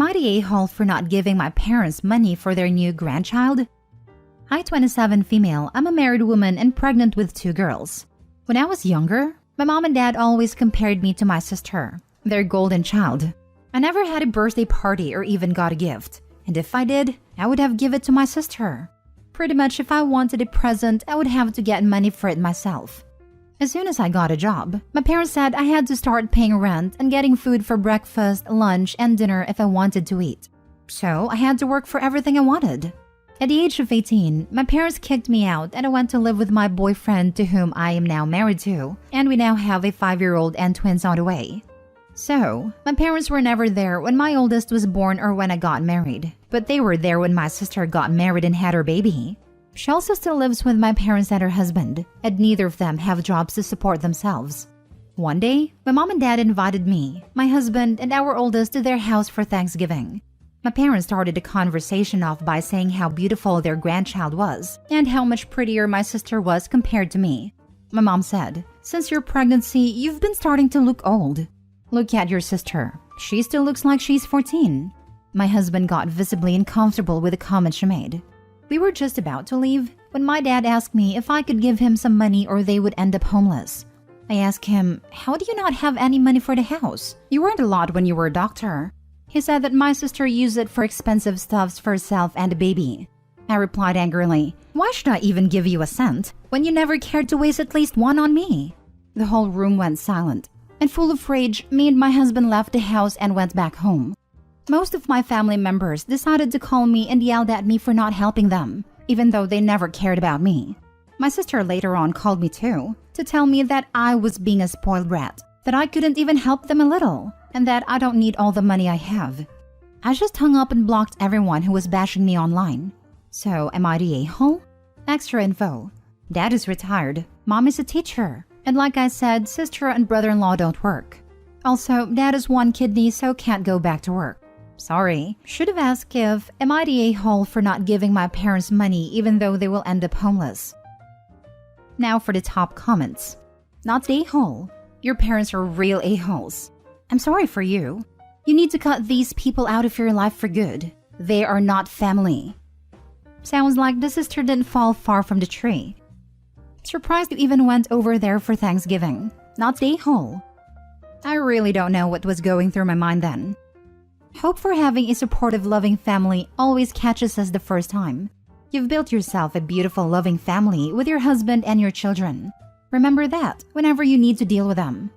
I the a-hole for not giving my parents money for their new grandchild? Hi, 27 female. I'm a married woman and pregnant with 2 girls. When I was younger, my mom and dad always compared me to my sister, their golden child. I never had a birthday party or even got a gift. And if I did, I would have given it to my sister. Pretty much if I wanted a present, I would have to get money for it myself. As soon as I got a job, my parents said I had to start paying rent and getting food for breakfast, lunch, and dinner if I wanted to eat. So I had to work for everything I wanted. At the age of 18, my parents kicked me out and I went to live with my boyfriend to whom I am now married to, and we now have a 5-year-old and twins on the way. So, my parents were never there when my oldest was born or when I got married, but they were there when my sister got married and had her baby. She also still lives with my parents and her husband, and neither of them have jobs to support themselves. One day, my mom and dad invited me, my husband, and our oldest to their house for Thanksgiving. My parents started the conversation off by saying how beautiful their grandchild was and how much prettier my sister was compared to me. My mom said, "Since your pregnancy, you've been starting to look old. Look at your sister. She still looks like she's 14. My husband got visibly uncomfortable with the comment she made. We were just about to leave when my dad asked me if I could give him some money or they would end up homeless. I asked him, "How do you not have any money for the house? You earned a lot when you were a doctor." He said that my sister used it for expensive stuffs for herself and the baby. I replied angrily, "Why should I even give you a cent when you never cared to waste at least one on me?" The whole room went silent, and full of rage, me and my husband left the house and went back home. Most of my family members decided to call me and yelled at me for not helping them, even though they never cared about me. My sister later on called me too, to tell me that I was being a spoiled brat, that I couldn't even help them a little, and that I don't need all the money I have. I just hung up and blocked everyone who was bashing me online. So, am I the a-hole? Extra info. Dad is retired, mom is a teacher, and like I said, sister and brother-in-law don't work. Also, dad has 1 kidney so can't go back to work. Sorry, should have asked if, am I the a-hole for not giving my parents money even though they will end up homeless? Now for the top comments. Not the a-hole. Your parents are real a-holes. I'm sorry for you. You need to cut these people out of your life for good. They are not family. Sounds like the sister didn't fall far from the tree. Surprised you even went over there for Thanksgiving. Not the a-hole. I really don't know what was going through my mind then. Hope for having a supportive, loving family always catches us the first time. You've built yourself a beautiful, loving family with your husband and your children. Remember that whenever you need to deal with them.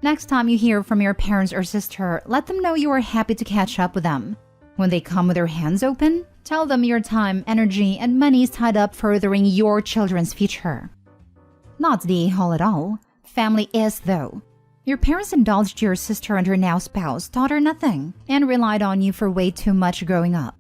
Next time you hear from your parents or sister, let them know you are happy to catch up with them. When they come with their hands open, tell them your time, energy, and money is tied up furthering your children's future. Not the a-hole at all. Family is, though. Your parents indulged your sister and her now spouse, taught her nothing, and relied on you for way too much growing up.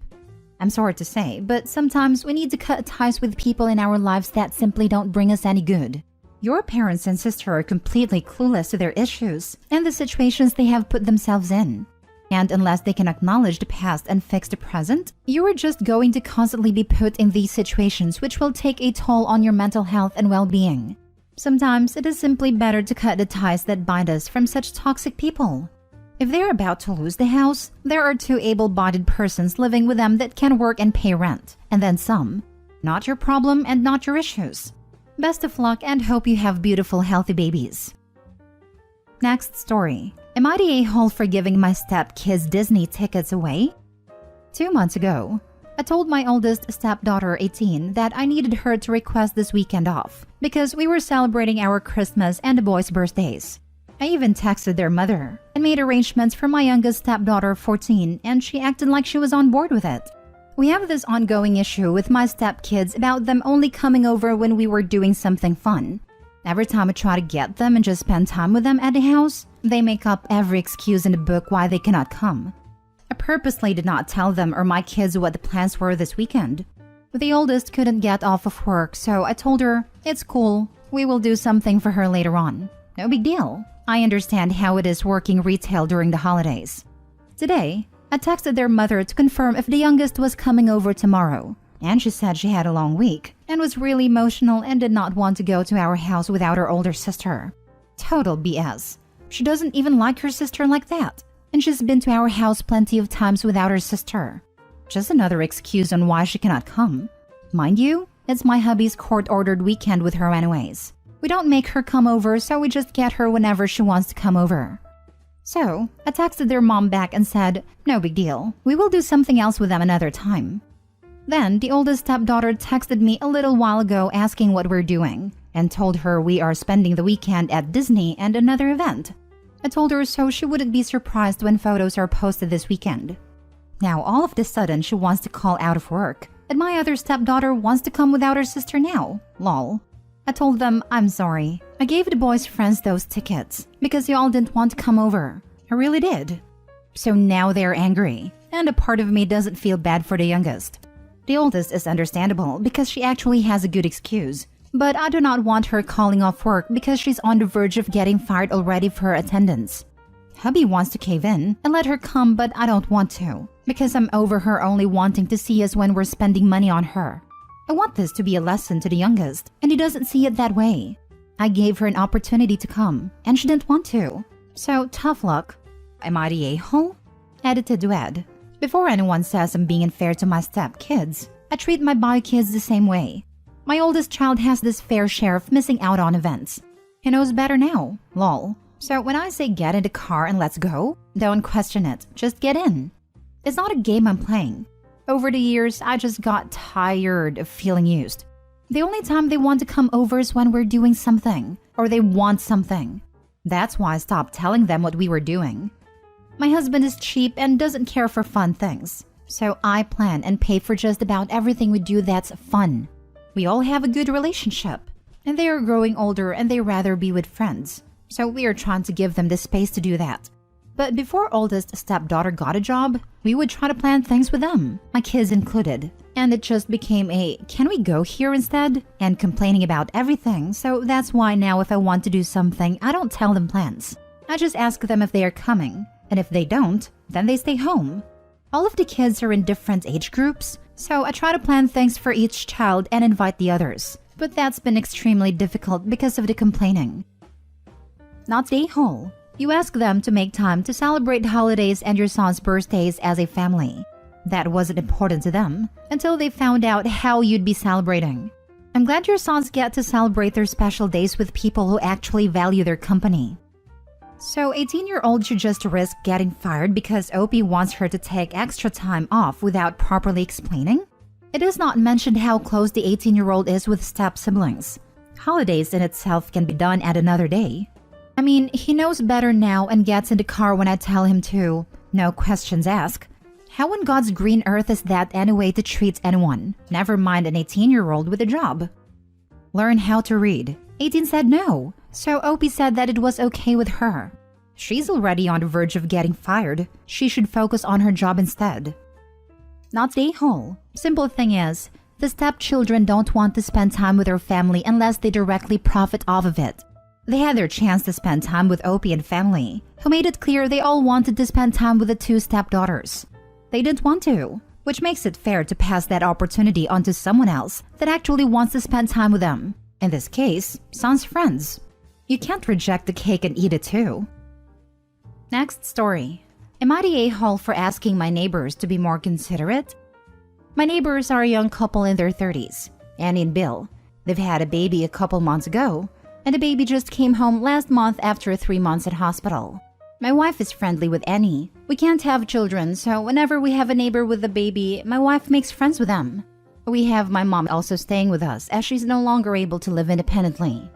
I'm sorry to say, but sometimes we need to cut ties with people in our lives that simply don't bring us any good. Your parents and sister are completely clueless to their issues and the situations they have put themselves in. And unless they can acknowledge the past and fix the present, you are just going to constantly be put in these situations which will take a toll on your mental health and well-being. Sometimes it is simply better to cut the ties that bind us from such toxic people. If they're about to lose the house, there are 2 able-bodied persons living with them that can work and pay rent, and then some. Not your problem and not your issues. Best of luck and hope you have beautiful, healthy babies. Next story. Am I the a-hole for giving my stepkids Disney tickets away? 2 months ago, I told my oldest stepdaughter, 18, that I needed her to request this weekend off because we were celebrating our Christmas and the boys' birthdays. I even texted their mother and made arrangements for my youngest stepdaughter, 14, and she acted like she was on board with it. We have this ongoing issue with my stepkids about them only coming over when we were doing something fun. Every time I try to get them and just spend time with them at the house, they make up every excuse in the book why they cannot come. I purposely did not tell them or my kids what the plans were this weekend. The oldest couldn't get off of work, so I told her, "It's cool, we will do something for her later on. No big deal. I understand how it is working retail during the holidays." Today, I texted their mother to confirm if the youngest was coming over tomorrow, and she said she had a long week and was really emotional and did not want to go to our house without her older sister. Total BS. She doesn't even like her sister like that. and she's been to our house plenty of times without her sister. Just another excuse on why she cannot come. Mind you, it's my hubby's court-ordered weekend with her anyways. We don't make her come over, so we just get her whenever she wants to come over. So, I texted their mom back and said, no big deal, we will do something else with them another time. Then, the oldest stepdaughter texted me a little while ago asking what we're doing, and told her we are spending the weekend at Disney and another event. I told her so she wouldn't be surprised when photos are posted this weekend. Now, all of a sudden, she wants to call out of work, and my other stepdaughter wants to come without her sister now. Lol. I told them, I'm sorry. I gave the boys' friends those tickets because y'all didn't want to come over. I really did. So now they're angry, and a part of me doesn't feel bad for the youngest. The oldest is understandable because she actually has a good excuse, but I do not want her calling off work because she's on the verge of getting fired already for her attendance. Hubby wants to cave in and let her come, but I don't want to because I'm over her only wanting to see us when we're spending money on her. I want this to be a lesson to the youngest, and he doesn't see it that way. I gave her an opportunity to come, and she didn't want to. So, tough luck. Am I the a-hole? Edited Duet. Before anyone says I'm being unfair to my step-kids, I treat my bio kids the same way. My oldest child has this fair share of missing out on events. He knows better now. Lol. So when I say get in the car and let's go, don't question it. Just get in. It's not a game I'm playing. Over the years, I just got tired of feeling used. The only time they want to come over is when we're doing something, or they want something. That's why I stopped telling them what we were doing. My husband is cheap and doesn't care for fun things, so I plan and pay for just about everything we do that's fun. We all have a good relationship, and they are growing older and they rather be with friends, so we are trying to give them the space to do that. But before oldest stepdaughter got a job, we would try to plan things with them, my kids included. And it just became a, can we go here instead? And complaining about everything, so that's why now if I want to do something, I don't tell them plans. I just ask them if they are coming, and if they don't, then they stay home. All of the kids are in different age groups, so I try to plan things for each child and invite the others. But that's been extremely difficult because of the complaining. Not the a-hole. You ask them to make time to celebrate holidays and your son's birthdays as a family. That wasn't important to them until they found out how you'd be celebrating. I'm glad your sons get to celebrate their special days with people who actually value their company. So 18-year-old should just risk getting fired because Opie wants her to take extra time off without properly explaining? It is not mentioned how close the 18-year-old is with step-siblings. Holidays in itself can be done at another day. I mean, he knows better now and gets in the car when I tell him to. No questions asked. How on God's green earth is that any way to treat anyone? Never mind an 18-year-old with a job. Learn how to read. 18 said no, so Opie said that it was okay with her. She's already on the verge of getting fired. She should focus on her job instead. Not the a-hole. Simple thing is, the stepchildren don't want to spend time with their family unless they directly profit off of it. They had their chance to spend time with Opie and family, who made it clear they all wanted to spend time with the two stepdaughters. They didn't want to, which makes it fair to pass that opportunity on to someone else that actually wants to spend time with them. In this case, son's friends. You can't reject the cake and eat it too. Next story. Am I the a-hole for asking my neighbors to be more considerate? My neighbors are a young couple in their 30s, Annie and Bill. They've had a baby a couple months ago, and the baby just came home last month after 3 months at hospital. My wife is friendly with Annie. We can't have children, so whenever we have a neighbor with a baby, my wife makes friends with them. We have my mom also staying with us as she's no longer able to live independently.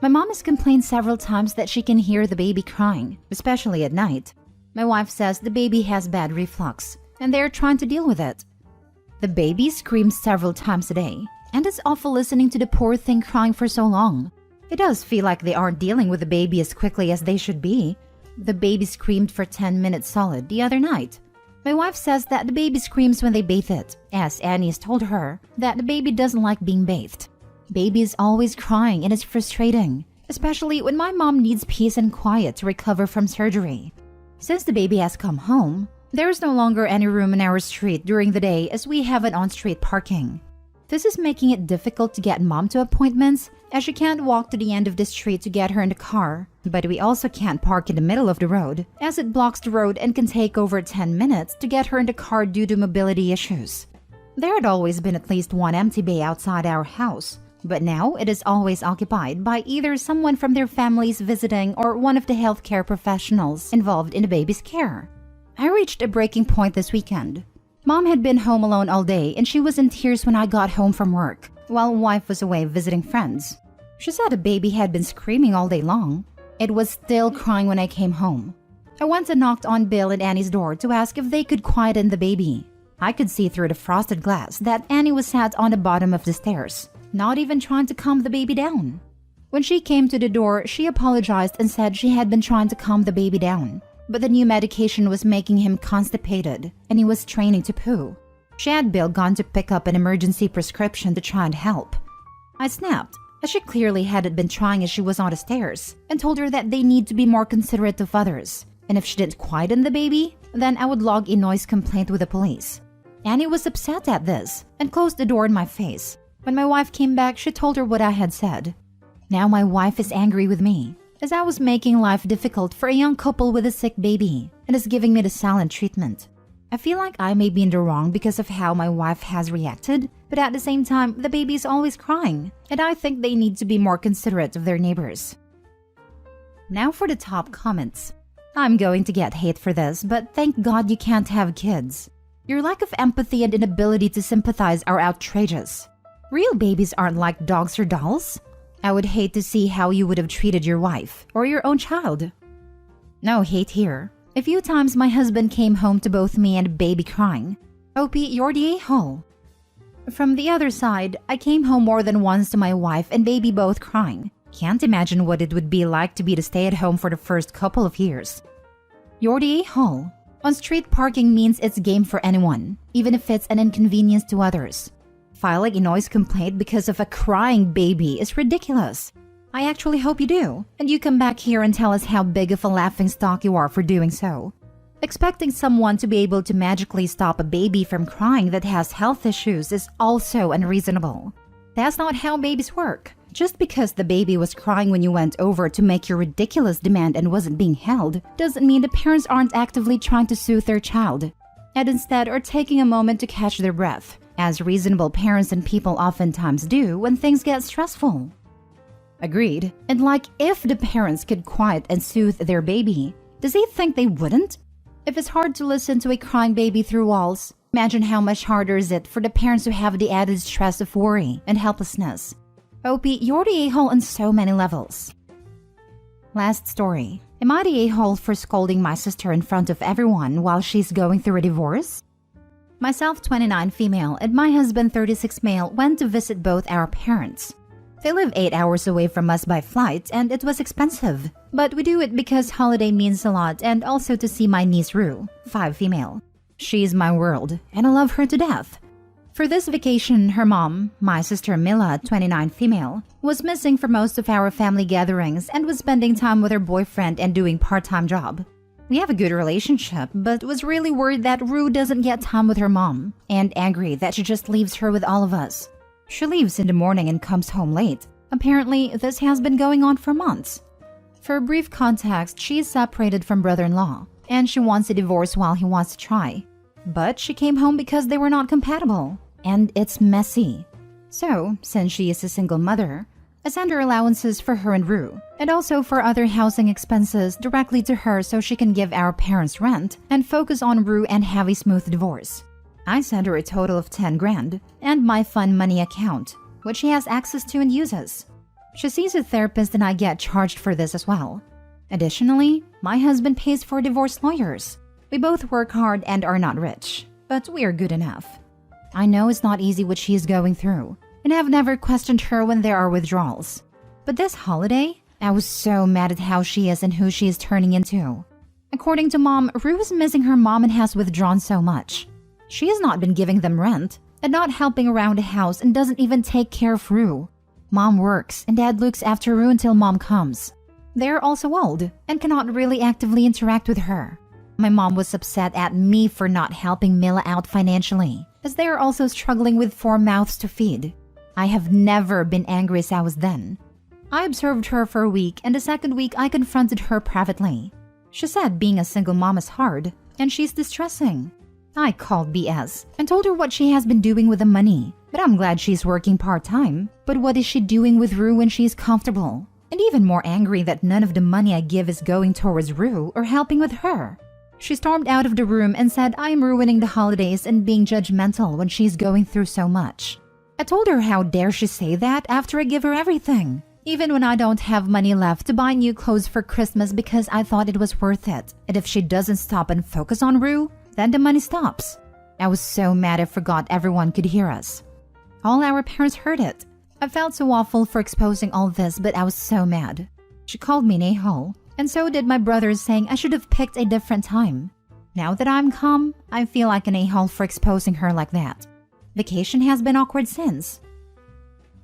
My mom has complained several times that she can hear the baby crying, especially at night. My wife says the baby has bad reflux, and they're trying to deal with it. The baby screams several times a day, and it's awful listening to the poor thing crying for so long. It does feel like they aren't dealing with the baby as quickly as they should be. The baby screamed for 10 minutes solid the other night. My wife says that the baby screams when they bathe it, as Annie has told her that the baby doesn't like being bathed. Baby is always crying and it's frustrating, especially when my mom needs peace and quiet to recover from surgery. Since the baby has come home, there is no longer any room in our street during the day as we have an on-street parking. This is making it difficult to get mom to appointments, as she can't walk to the end of the street to get her in the car. But we also can't park in the middle of the road, as it blocks the road and can take over 10 minutes to get her in the car due to mobility issues. There had always been at least one empty bay outside our house, but now it is always occupied by either someone from their families visiting or one of the healthcare professionals involved in the baby's care. I reached a breaking point this weekend. Mom had been home alone all day and she was in tears when I got home from work, while wife was away visiting friends. She said the baby had been screaming all day long. It was still crying when I came home. I went and knocked on Bill and Annie's door to ask if they could quieten the baby. I could see through the frosted glass that Annie was sat on the bottom of the stairs, not even trying to calm the baby down. When she came to the door, she apologized and said she had been trying to calm the baby down, but the new medication was making him constipated and he was training to poo. She had Bill gone to pick up an emergency prescription to try and help. I snapped, as she clearly hadn't been trying as she was on the stairs, and told her that they need to be more considerate of others, and if she didn't quieten the baby, then I would log a noise complaint with the police. Annie was upset at this and closed the door in my face. When my wife came back, she told her what I had said. Now my wife is angry with me, as I was making life difficult for a young couple with a sick baby and is giving me the silent treatment. I feel like I may be in the wrong because of how my wife has reacted, but at the same time, the baby is always crying, and I think they need to be more considerate of their neighbors. Now for the top comments. I'm going to get hate for this, but thank God you can't have kids. Your lack of empathy and inability to sympathize are outrageous. Real babies aren't like dogs or dolls. I would hate to see how you would have treated your wife or your own child. No hate here. A few times my husband came home to both me and baby crying. OP, you're the a-hole. From the other side, I came home more than once to my wife and baby both crying. Can't imagine what it would be like to be the stay-at-home for the first couple of years. You're the a-hole. On street parking means it's game for anyone, even if it's an inconvenience to others. Filing a noise complaint because of a crying baby is ridiculous. I actually hope you do, and you come back here and tell us how big of a laughingstock you are for doing so. Expecting someone to be able to magically stop a baby from crying that has health issues is also unreasonable. That's not how babies work. Just because the baby was crying when you went over to make your ridiculous demand and wasn't being held, doesn't mean the parents aren't actively trying to soothe their child, and instead are taking a moment to catch their breath, as reasonable parents and people oftentimes do when things get stressful. Agreed. And like, if the parents could quiet and soothe their baby, does he think they wouldn't? If it's hard to listen to a crying baby through walls, imagine how much harder is it for the parents who have the added stress of worry and helplessness. OP, you're the a-hole on so many levels. Last story. Am I the a-hole for scolding my sister in front of everyone while she's going through a divorce? Myself, 29 female, and my husband, 36 male, went to visit both our parents. They live 8 hours away from us by flight, and it was expensive. But we do it because holiday means a lot, and also to see my niece Rue, 5 female. She's my world, and I love her to death. For this vacation, her mom, my sister Mila, 29 female, was missing for most of our family gatherings and was spending time with her boyfriend and doing part-time job. We have a good relationship, but was really worried that Rue doesn't get time with her mom, and angry that she just leaves her with all of us. She leaves in the morning and comes home late. Apparently, this has been going on for months. For brief context, she is separated from brother-in-law, and she wants a divorce while he wants to try. But she came home because they were not compatible, and it's messy. So, since she is a single mother, I send her allowances for her and Rue, and also for other housing expenses directly to her so she can give our parents rent and focus on Rue and have a smooth divorce. I send her a total of 10 grand and my fun money account, which she has access to and uses. She sees a therapist and I get charged for this as well. Additionally, my husband pays for divorce lawyers. We both work hard and are not rich, but we are good enough. I know it's not easy what she is going through, and have never questioned her when there are withdrawals. But this holiday, I was so mad at how she is and who she is turning into. According to Mom, Rue is missing her mom and has withdrawn so much. She has not been giving them rent, and not helping around the house and doesn't even take care of Rue. Mom works, and Dad looks after Rue until Mom comes. They're also old, and cannot really actively interact with her. My mom was upset at me for not helping Mila out financially, as they are also struggling with 4 mouths to feed. I have never been angry as I was then. I observed her for a week, and the second week I confronted her privately. She said being a single mom is hard, and she's distressing. I called BS and told her what she has been doing with the money, but I'm glad she's working part-time. But what is she doing with Rue when she's comfortable? And even more angry that none of the money I give is going towards Rue or helping with her. She stormed out of the room and said I'm ruining the holidays and being judgmental when she's going through so much. I told her how dare she say that after I give her everything, even when I don't have money left to buy new clothes for Christmas because I thought it was worth it. And if she doesn't stop and focus on Rue, then the money stops. I was so mad I forgot everyone could hear us. All our parents heard it. I felt so awful for exposing all this, but I was so mad. She called me an a-hole, and so did my brothers, saying I should have picked a different time. Now that I'm calm, I feel like an a-hole for exposing her like that. Vacation has been awkward since.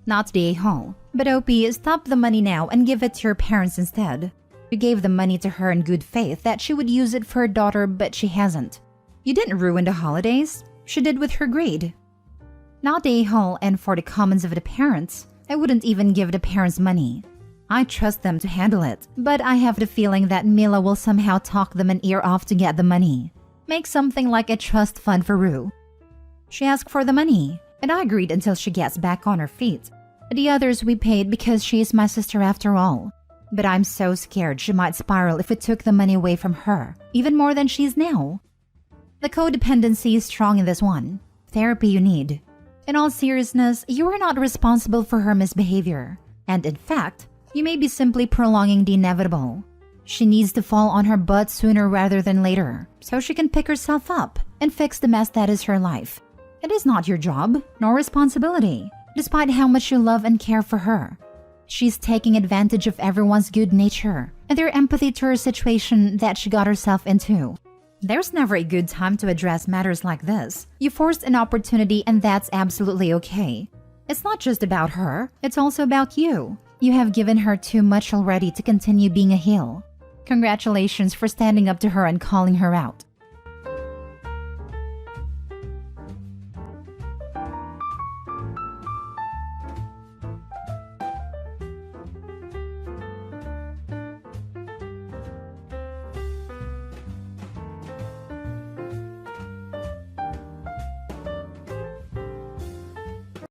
Not the a-hole, but OP, stop the money now and give it to your parents instead. You gave the money to her in good faith that she would use it for her daughter, but she hasn't. You didn't ruin the holidays. She did with her greed. Not the a-hole, and for the comments of the parents, I wouldn't even give the parents money. I trust them to handle it, but I have the feeling that Mila will somehow talk them an ear off to get the money. Make something like a trust fund for Rue. She asked for the money, and I agreed until she gets back on her feet. The others we paid because she is my sister after all. But I'm so scared she might spiral if we took the money away from her, even more than she is now. The codependency is strong in this one. Therapy you need. In all seriousness, you are not responsible for her misbehavior. And in fact, you may be simply prolonging the inevitable. She needs to fall on her butt sooner rather than later, so she can pick herself up and fix the mess that is her life. It is not your job, nor responsibility, despite how much you love and care for her. She's taking advantage of everyone's good nature and their empathy to her situation that she got herself into. There's never a good time to address matters like this. You forced an opportunity, and that's absolutely okay. It's not just about her, it's also about you. You have given her too much already to continue being a heel. Congratulations for standing up to her and calling her out.